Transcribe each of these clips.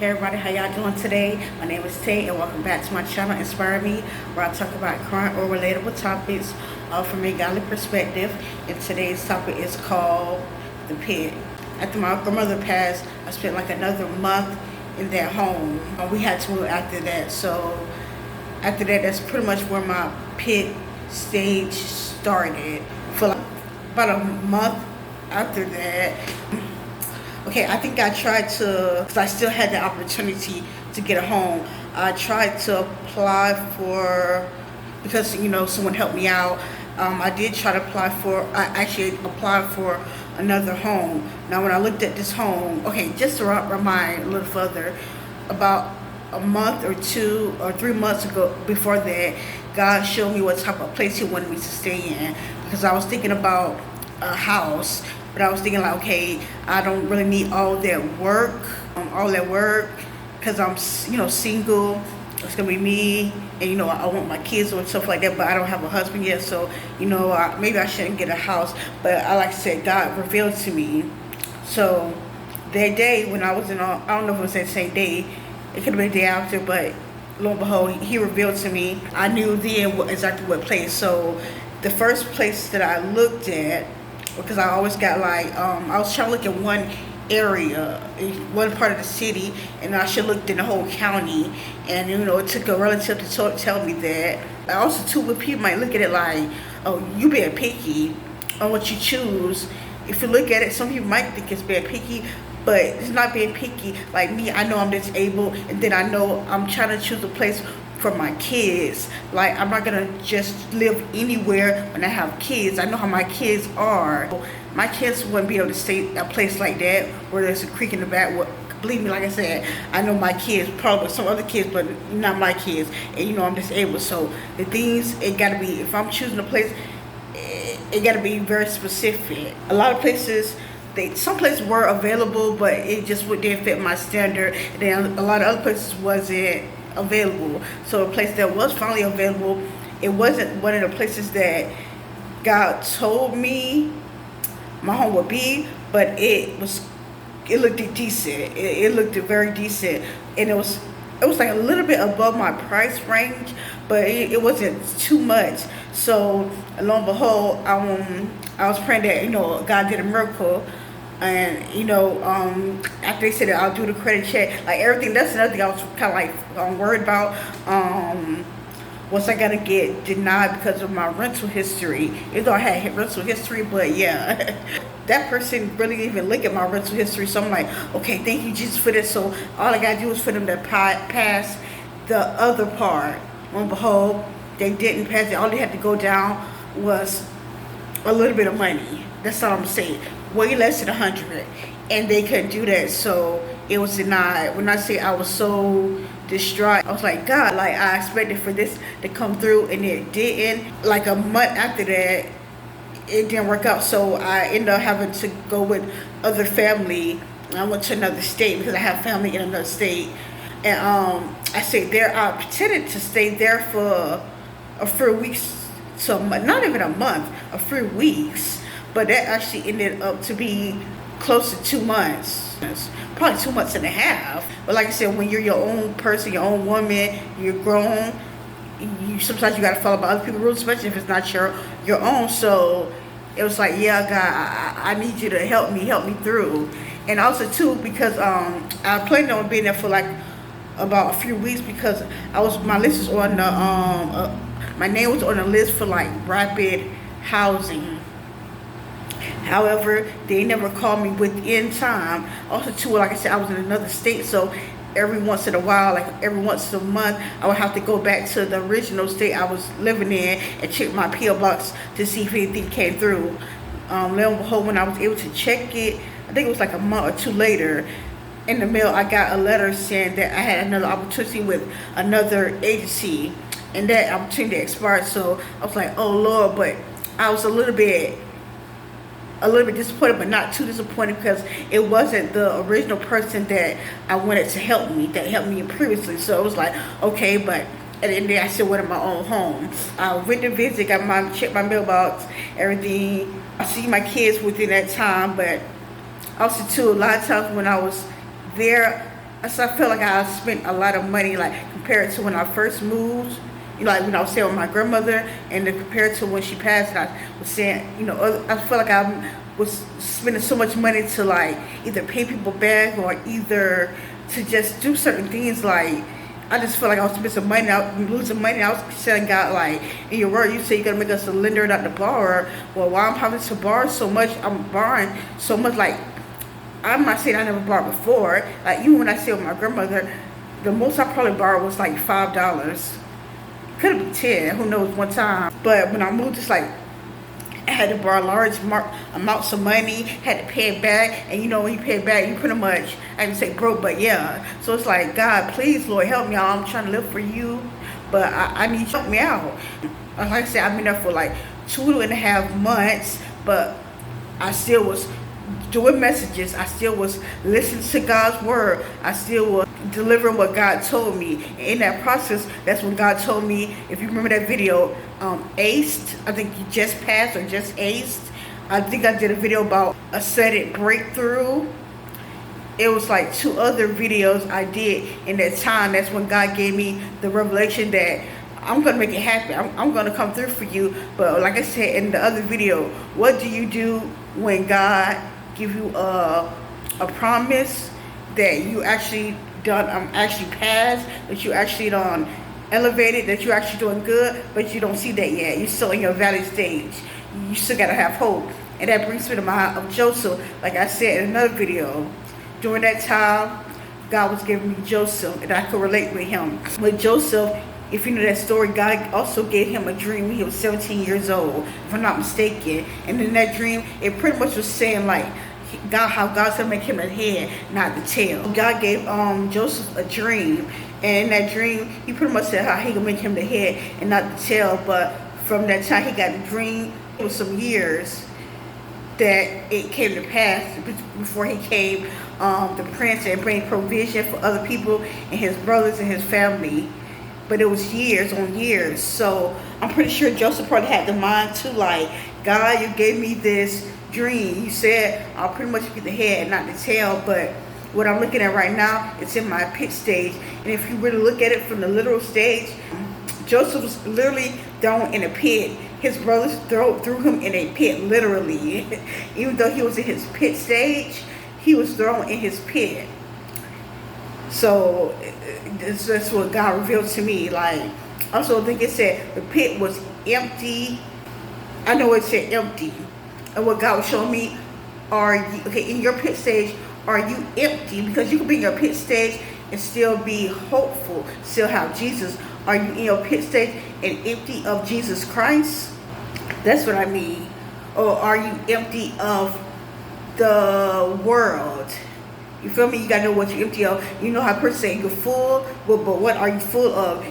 Hey everybody, how y'all doing today? My name is Tay and welcome back to my channel Inspire Me, where I talk about current or relatable topics from a godly perspective. And today's topic is called The Pit. After my grandmother passed, I spent like another month in that home. We had to move after that, so after that, that's pretty much where my pit stage started. For like about a month after that, okay, I think I tried to, because I still had the opportunity to get a home. I tried to apply for, because, someone helped me out. I did try to I actually applied for another home. Now, when I looked at this home, okay, just to remind a little further, about a month or 2 or 3 months ago, before that, God showed me what type of place He wanted me to stay in, because I was thinking about a house. But I was thinking like, okay, I don't really need all that work, because I'm, single. It's gonna be me, and I want my kids and stuff like that. But I don't have a husband yet, so maybe I shouldn't get a house. But I like I said, God revealed to me. So that day when I was I don't know if it was that same day. It could have been the day after, but lo and behold, He revealed to me. I knew then exactly what place. So the first place that I looked at, because I always got I was trying to look at one area, one part of the city, and I should look in the whole county. And it took a relative to tell me that. I also too, when people might look at it like, oh, you being picky on what you choose. If you look at it, some people might think it's being picky, but it's not being picky. Like me, I know I'm disabled, and then I know I'm trying to choose a place for my kids. Like, I'm not gonna just live anywhere when I have kids. I know how my kids are. My kids wouldn't be able to stay a place like that where there's a creek in the back. Believe me, like I said, I know my kids, probably some other kids, but not my kids. And I'm disabled, so the things, it gotta be, if I'm choosing a place, it gotta be very specific. A lot of places, some places were available, but it just didn't fit my standard. And then a lot of other places wasn't available. So a place that was finally available, it wasn't one of the places that God told me my home would be, but it looked decent. It looked very decent, and it was like a little bit above my price range, but it wasn't too much. So lo and behold, I was praying that God did a miracle. And after they said that I'll do the credit check, like everything, that's another thing I was kind of worried about. Was I gonna get denied because of my rental history? Even though I had rental history, but yeah, that person really didn't even look at my rental history. So I'm like, okay, thank you Jesus for this. So all I gotta do is for them to pass the other part. Lo and behold, they didn't pass it. All they had to go down was a little bit of money. That's all I'm saying. Way less than 100, and they couldn't do that, so it was denied. When I say I was so distraught, I was like, God, like I expected for this to come through, and it didn't. Like a month after that, it didn't work out, so I ended up having to go with other family. I went to another state because I have family in another state, and I stayed there. I pretended to stay there for a few weeks, so not even a month, a few weeks. But that actually ended up to be close to 2 months. Probably 2 months and a half. But like I said, when you're your own person, your own woman, you're grown, sometimes you gotta follow by other people's rules, especially if it's not your own. So it was like, yeah, God, I need you to help me through. And also too, because I planned on being there for like about a few weeks, because my list was on the my name was on the list for like rapid housing. However, they never called me within time. Also, too, like I said, I was in another state, so every once in a while, like every once a month, I would have to go back to the original state I was living in and check my P.O. box to see if anything came through. Lo and behold, when I was able to check it, I think it was like a month or 2 later, in the mail, I got a letter saying that I had another opportunity with another agency, and that opportunity expired. So I was like, oh Lord, but I was a little bit disappointed, but not too disappointed, because it wasn't the original person that I wanted to help me, that helped me previously. So it was like, okay, but at the end of the day, I still wanted my own home. I went to visit, checked my mailbox, everything. I see my kids within that time, but also too, a lot of times when I was there, So I feel like I spent a lot of money, like compared to when I first moved. Like when I was staying with my grandmother, and then compared to when she passed, and I was saying, I feel like I was spending so much money to like either pay people back or either to just do certain things. Like I just feel like I was spending some money out, losing money. I was telling God, like, in your word, you say you're gonna make us a lender, not the borrower. Well, why I'm having to borrow so much? I'm borrowing so much. Like, I'm not saying I never borrowed before. Like, even when I stayed with my grandmother, the most I probably borrowed was like $5. Could have been 10, who knows, one time. But when I moved, it's like I had to borrow large amounts of money, had to pay it back. And when you pay it back, you pretty much, I can say broke, but yeah. So it's like, God, please, Lord, help me out. I'm trying to live for you, but I need you to help me out. Like I said, I've been there for like 2.5 months, but I still was doing messages. I still was listening to God's word. I still was delivering what God told me. And in that process, that's when God told me, if you remember that video, aced, I think you just passed or just aced. I think I did a video about a sudden breakthrough. It was like 2 other videos I did in that time. That's when God gave me the revelation that I'm going to make it happen. I'm going to come through for you. But like I said in the other video, what do you do when God give you a promise that you actually done, actually passed, that you actually done elevated, that you're actually doing good, but you don't see that yet? You're still in your valley stage. You still got to have hope. And that brings me to mind of Joseph. Like I said in another video, during that time, God was giving me Joseph, and I could relate with him. With Joseph, if you know that story, God also gave him a dream when he was 17 years old, if I'm not mistaken. And in that dream, it pretty much was saying like, how God's gonna make him the head, not the tail. God gave Joseph a dream, and in that dream, he pretty much said how he gonna make him the head and not the tail. But from that time he got the dream, it was some years that it came to pass before he came the prince and bring provision for other people and his brothers and his family. But it was years on years. So I'm pretty sure Joseph probably had the mind too, like, God, you gave me this dream. You said I'll pretty much get the head and not the tail. But what I'm looking at right now, it's in my pit stage. And if you really look at it from the literal stage, Joseph was literally thrown in a pit. His brothers threw him in a pit, literally. Even though he was in his pit stage, he was thrown in his pit. So that's what God revealed to me. Like, also I think it said the pit was empty. I know it said empty. And what God was showing me, in your pit stage, are you empty? Because you can be in your pit stage and still be hopeful, still have Jesus. Are you in your pit stage and empty of Jesus Christ? That's what I mean. Or are you empty of the world? You feel me? You gotta know what you're empty of. You know how person say you're full, but what are you full of?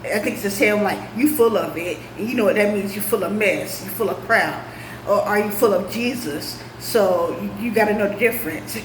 I think it's the same, like, you full of it, and you know what that means. You're full of mess, you're full of crap. Or are you full of Jesus? So you gotta know the difference.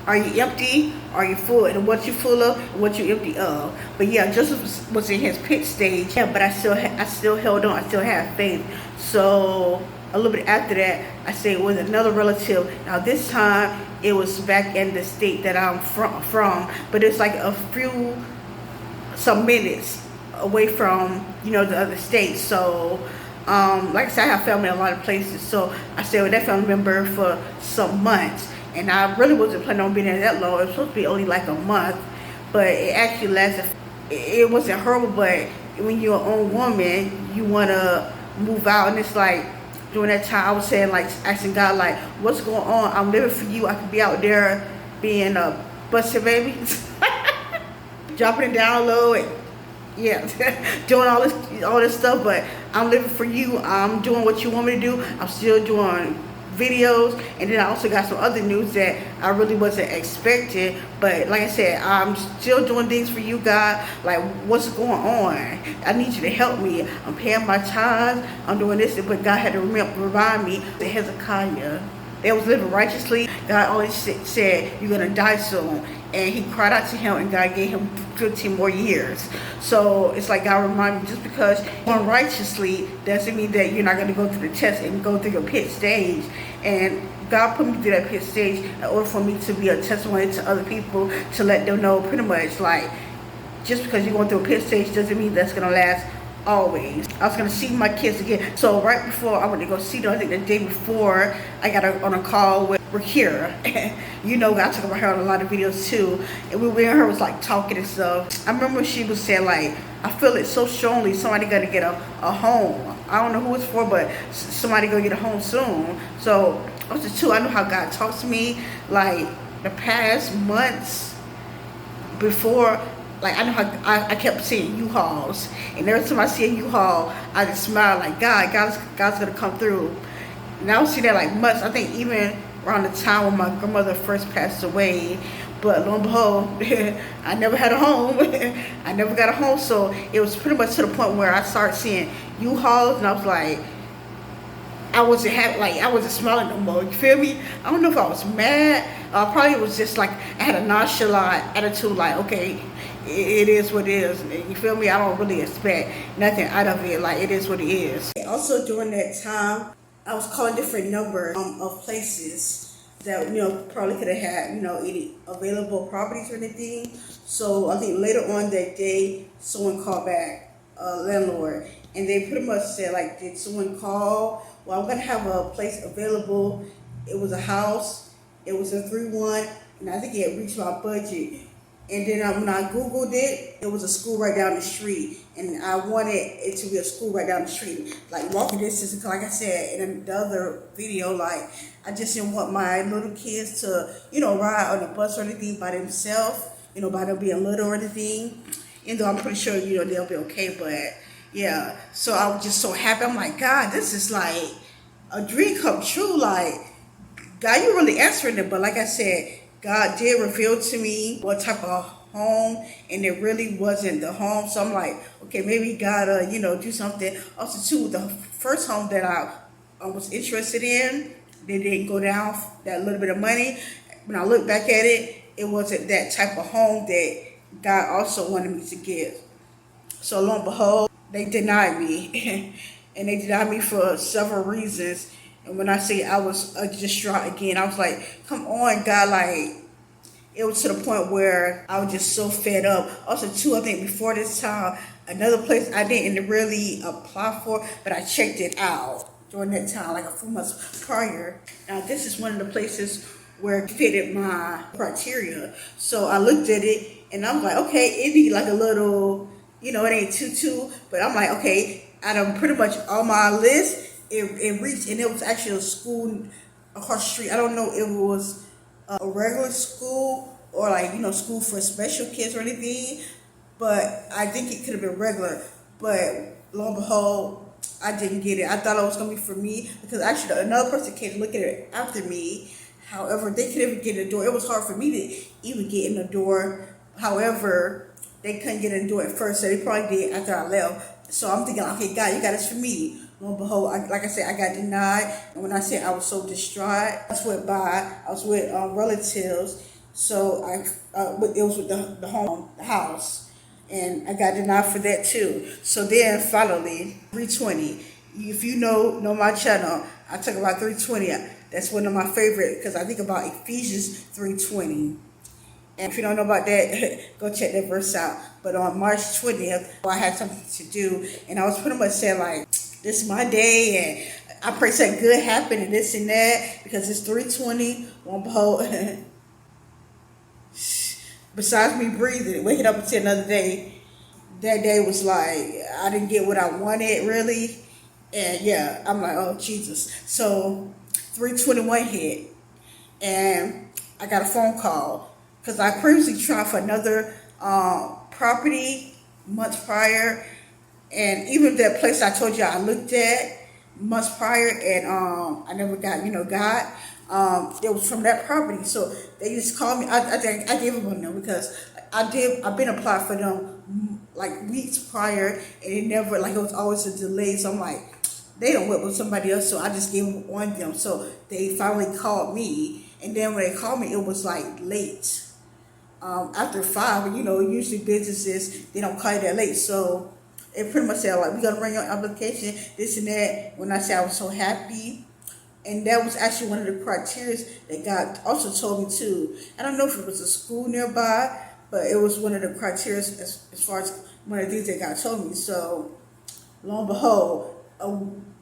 Are you empty? Are you full? And what you full of, and what you empty of. But yeah, Joseph was in his pit stage. Yeah, but I still held on. I still had faith. So a little bit after that, I say with another relative. Now this time it was back in the state that I'm from, but it's like some minutes away from the other state. So like I said, I have family in a lot of places. So I stayed with that family member for some months. And I really wasn't planning on being there that long. It was supposed to be only like a month, but it actually lasted. It wasn't horrible, but when you're an own woman, you want to move out. And it's like, during that time, I was saying, like, asking God, like, what's going on? I'm living for you. I could be out there being a busted baby, dropping it down low, and yeah, doing all this stuff. But I'm living for you. I'm doing what you want me to do. I'm still doing videos, and then I also got some other news that I really wasn't expecting. But like I said, I'm still doing things for you, God. Like, what's going on? I need you to help me. I'm paying my tithes. I'm doing this, but God had to remind me that Hezekiah, they was living righteously. God always said, you're gonna die soon. And he cried out to him, and God gave him 15 more years. So it's like God reminded me, just because you're righteously doesn't mean that you're not going to go through the test and go through your pit stage. And God put me through that pit stage in order for me to be a testimony to other people, to let them know pretty much like, just because you're going through a pit stage doesn't mean that's going to last always. I was going to see my kids again. So right before I went to go see them, I think the day before, I got on a call with Rakira. You know, I talk about her on a lot of videos too. And we and her was like talking and stuff. I remember she was saying like, I feel it so strongly, somebody got to get a home. I don't know who it's for, but somebody going to get a home soon. So also too, I know how God talks to me like the past months before. Like, I know how I kept seeing U-Hauls, and every time I see a U-Haul, I just smile like, God's gonna come through. And I don't see that like much. I think even around the time when my grandmother first passed away, but lo and behold, I never had a home. I never got a home, so it was pretty much to the point where I started seeing U-Hauls, and I was like, I wasn't happy, like I wasn't smiling no more. You feel me? I don't know if I was mad. Probably it was just like I had a nonchalant attitude, like okay, it is what it is. You feel me? I don't really expect nothing out of it. Like it is what it is. Also during that time, I was calling different numbers of places that probably could have had any available properties or anything. So I think later on that day, someone called back, landlord, and they pretty much said like, did someone call? Well, I'm gonna have a place available. It was a house. It was a 3-1, and I think it had reached my budget. And then when I Googled it, it was a school right down the street. And I wanted it to be a school right down the street. Like walking distance, like I said in the other video, like I just didn't want my little kids to, ride on the bus or anything by themselves, by them being little or anything. Even though I'm pretty sure, they'll be okay, but yeah. So I was just so happy. I'm like, God, this is like a dream come true. Like, God, you really answering it. But like I said, God did reveal to me what type of home, and it really wasn't the home. So I'm like, okay, maybe God, do something. Also, too, the first home that I was interested in, they didn't go down that little bit of money. When I look back at it, it wasn't that type of home that God also wanted me to get. So lo and behold, they denied me, and they denied me for several reasons. And when I say I was distraught again, I was like, come on, God, like, it was to the point where I was just so fed up. Also, too, I think before this time, another place I didn't really apply for, but I checked it out during that time, like a few months prior. Now, this is one of the places where it fitted my criteria. So I looked at it, and I was like, okay, it need like a little, it ain't too, but I'm like, okay, out of pretty much all my list, it reached, and it was actually a school across the street. I don't know if it was a regular school or like school for special kids or anything, but I think it could have been regular. But lo and behold, I didn't get it. I thought it was gonna be for me because actually another person came looking at it after me. However, they couldn't even get in the door. It was hard for me to even get in the door. However, they couldn't get in the door at first, so they probably did after I left. So I'm thinking, okay, God, you got this for me. Lo and behold, like I said, I got denied. And when I said I was so distraught, I was with relatives. So it was with the house. And I got denied for that too. So then finally, 320. If you know my channel, I talk about 320. That's one of my favorite because I think about Ephesians 3:20. And if you don't know about that, go check that verse out. But on March 20th, I had something to do, and I was pretty much saying like, this is my day, and I pray something good happen and this and that because it's 3:20. One behold, besides me breathing, waking up until another day, that day was like I didn't get what I wanted really, and yeah, I'm like, oh Jesus. So 3:21 hit, and I got a phone call because I previously tried for another property months prior. And even that place I told you I looked at months prior, and I never got, it was from that property. So they just called me. I think I gave up on them because I've been applied for them like weeks prior, and it never, like it was always a delay. So I'm like, they don't work with somebody else, so I just gave up on them. So they finally called me, and then when they called me, it was like late. After 5, and usually businesses, they don't call you that late. So it pretty much said like, we're gonna bring your application, this and that. When I said I was so happy, And that was actually one of the criteria that God also told me too. I don't know if it was a school nearby, but it was one of the criteria as far as one of the things that God told me. So, lo and behold,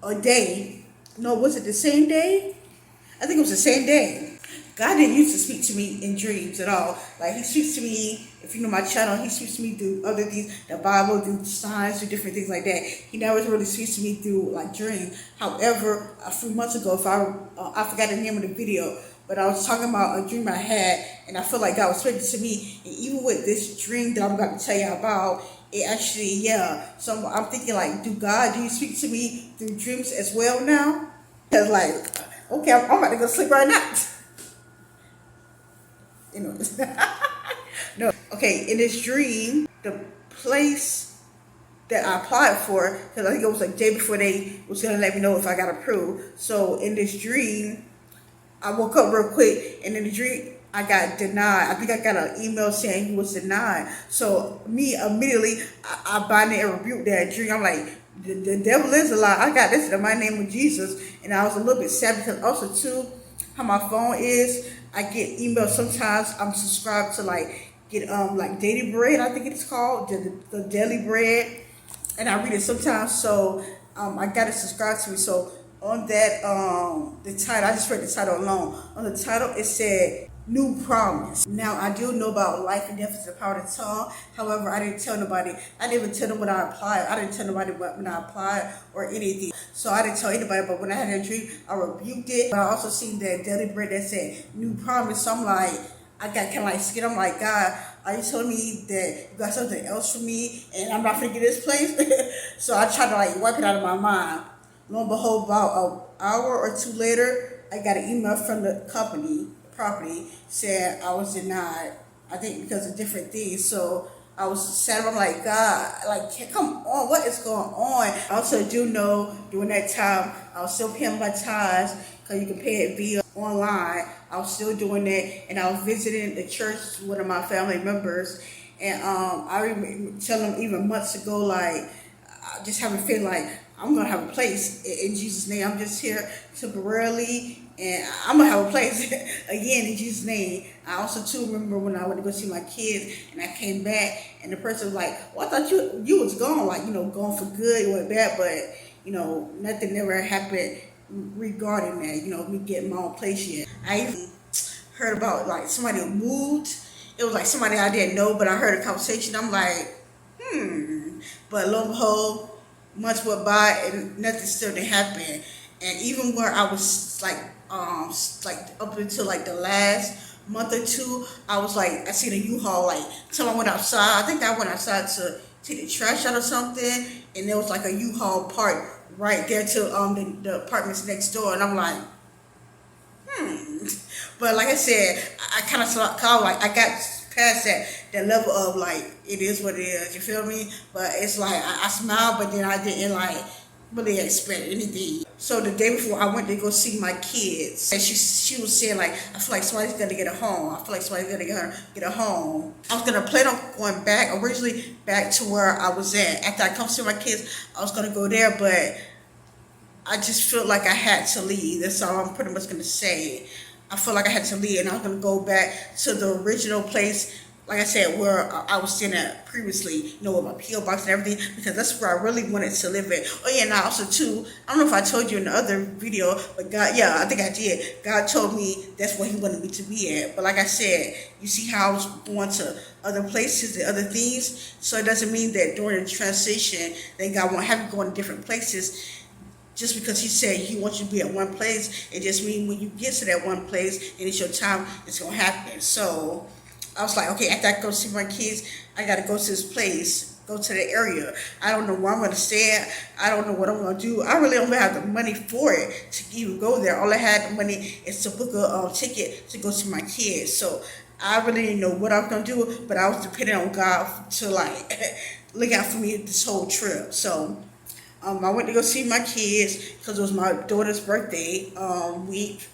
a day, no, was it the same day? I think it was the same day. God didn't used to speak to me in dreams at all. Like, he speaks to me, if you know my channel, he speaks to me through other things, the Bible, through signs, through different things like that. He never really speaks to me through like dreams. However, a few months ago, if I forgot the name of the video, but I was talking about a dream I had, and I feel like God was speaking to me. And even with this dream that I'm about to tell you about, it actually, yeah. So I'm thinking like, do you speak to me through dreams as well now? Because like, okay, I'm about to go sleep right now. You know, no. Okay, in this dream, the place that I applied for, because I think it was like day before they was gonna let me know if I got approved. So in this dream, I woke up real quick, and in the dream, I got denied. I think I got an email saying he was denied. So me immediately, I bind it and rebuke that dream. I'm like, the devil is a lie. I got this in my name of Jesus, and I was a little bit sad because also too, how my phone is. I get emails sometimes. I'm subscribed to get like Daily Bread. I think it's called the Daily Bread, and I read it sometimes. So I got it subscribed to me. So on that the title, I just read the title alone. On the title, it said New Promise. Now I do know about life and death is the power of the tongue. However, I didn't tell nobody. I didn't even tell them when I applied. I didn't tell nobody when I applied or anything. So I didn't tell anybody. But when I had that dream, I rebuked it. But I also seen that Daily Bread that said New Promise. So I'm like, I got kind of like scared. I'm like, God, are you telling me that you got something else for me and I'm not gonna get this place? So I tried to like wipe it out of my mind. Lo and behold, about an hour or two later, I got an email from the company, property, said I was denied. I think because of different things. So I was sad. I'm like, God, like, come on, what is going on? I also do know during that time, I was still paying my tithes because you can pay it via online. I was still doing that, and I was visiting the church with one of my family members. And I remember telling them even months ago, like, I just have a feeling like I'm gonna have a place in Jesus' name. I'm just here temporarily, and I'm gonna have a place again in Jesus' name. I also too remember when I went to go see my kids, and I came back, and the person was like, "Well, I thought you was gone, like, gone for good, you went back, but nothing ever happened regarding that. Me getting my own place yet." I even heard about like somebody who moved. It was like somebody I didn't know, but I heard a conversation. I'm like, But lo and behold, months went by and nothing still didn't happen. And even where I was like up until like the last month or two, I was like, I seen a U-Haul, like someone went outside. I think I went outside to take the trash out or something, and there was like a U-Haul parked right there to the apartments next door, and I'm like, But like I said, I kind of like I got past that level of like it is what it is. You feel me? But it's like I smiled, but then I didn't like really expect anything. So the day before I went to go see my kids, and she was saying like, I feel like somebody's gonna get a home. I feel like somebody's gonna get a home. I was gonna plan on going back originally back to where I was at after I come see my kids. I was gonna go there, but I just felt like I had to leave. That's all I'm pretty much gonna say. I felt like I had to leave, and I was gonna go back to the original place, like I said, where I was staying at previously, with my PO box and everything, because that's where I really wanted to live at. Oh yeah, and I also too, I don't know if I told you in the other video, but God, yeah, I think I did. God told me that's where He wanted me to be at. But like I said, you see how I was going to other places and other things, so it doesn't mean that during the transition that God won't have you going to different places. Just because He said He wants you to be at one place, it just means when you get to that one place and it's your time, it's going to happen. So I was like, okay, after I go see my kids, I got to go to this place, go to the area. I don't know where I'm going to stay at. I don't know what I'm going to do. I really don't have the money for it to even go there. All I had the money is to book a ticket to go see my kids. So I really didn't know what I was going to do, but I was depending on God to like look out for me this whole trip. So I went to go see my kids because it was my daughter's birthday week.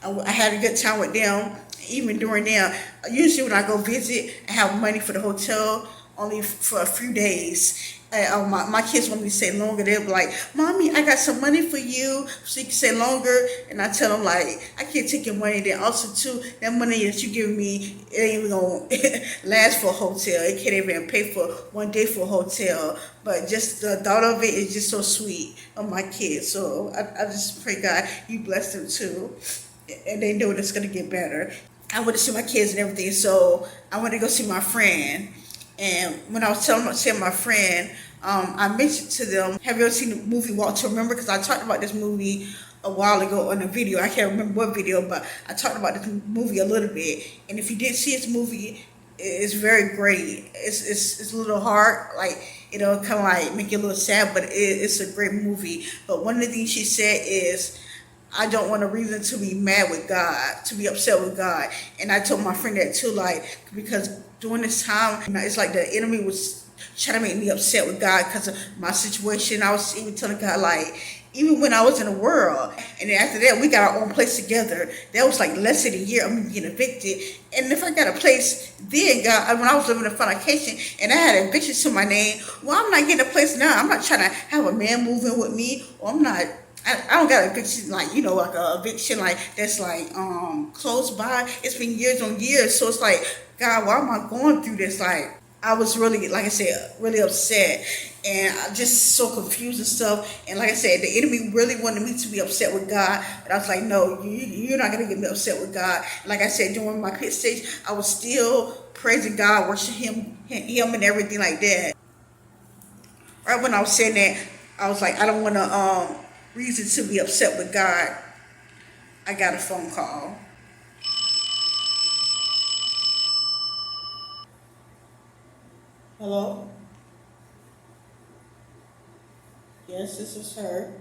I had a good time with them. Even during there, usually when I go visit, I have money for the hotel only for a few days. My kids want me to stay longer. They'll be like, "Mommy, I got some money for you, so you can stay longer." And I tell them like, "I can't take your money." Then also too, that money that you give me, it ain't even gonna last for a hotel. It can't even pay for 1 day for a hotel. But just the thought of it is just so sweet of my kids. So I just pray God you bless them too, and they know it's gonna get better. I went to see my kids and everything, so I went to go see my friend. And when I was telling my friend, I mentioned to them, "Have you ever seen the movie Walk to Remember?" Because I talked about this movie a while ago on a video. I can't remember what video, but I talked about this movie a little bit. And if you didn't see this movie, it's very great. It's a little hard, like it'll kind of like make you a little sad, but it's a great movie. But one of the things she said is, "I don't want a reason to be mad with God, to be upset with God." And I told my friend that too, like, because during this time, it's like the enemy was trying to make me upset with God because of my situation. I was even telling God, like, even when I was in the world, and then after that, we got our own place together. That was like less than a year of me getting evicted. And if I got a place then, God, when I was living in fornication and I had eviction to my name, well, I'm not getting a place now. I'm not trying to have a man move in with me, or I'm not. I don't got an eviction like, like a eviction like that's like close by. It's been years on years, so it's like, God, why am I going through this? Like, I was really, like I said, really upset, and I just so confused and stuff. And like I said, the enemy really wanted me to be upset with God, but I was like, no, you're not gonna get me upset with God. Like I said, during my pit stage, I was still praising God, worshiping Him, and everything like that. Right when I was saying that, I was like, I don't want to reason to be upset with God. I got a phone call. Hello? Yes, this is her.